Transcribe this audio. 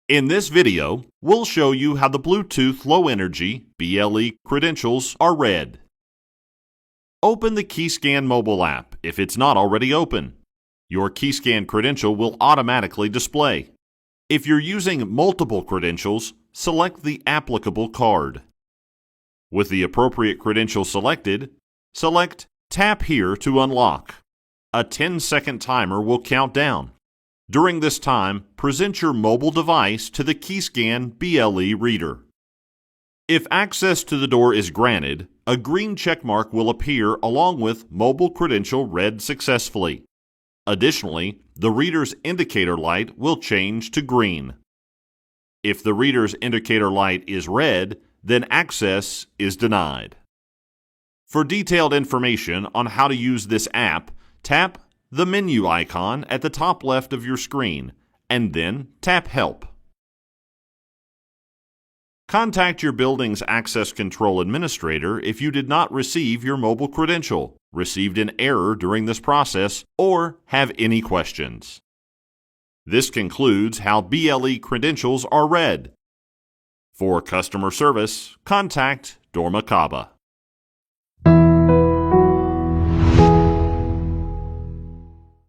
In this video, we'll show you how the Bluetooth Low Energy BLE credentials are read. Open the Keyscan mobile app if it's not already open. Your Keyscan credential will automatically display. If you're using multiple credentials, select the applicable card. With the appropriate credential selected, select Tap here to unlock. A 10-second timer will count down. During this time, present your mobile device to the Keyscan BLE reader. If access to the door is granted, a green checkmark will appear along with Mobile Credential read successfully. Additionally, the reader's indicator light will change to green. If the reader's indicator light is red, then access is denied. For detailed information on how to use this app, tap the menu icon at the top left of your screen, and then tap Help. Contact your building's access control administrator if you did not receive your mobile credential, received an error during this process, or have any questions. This concludes how BLE credentials are read. For customer service, contact Dormakaba.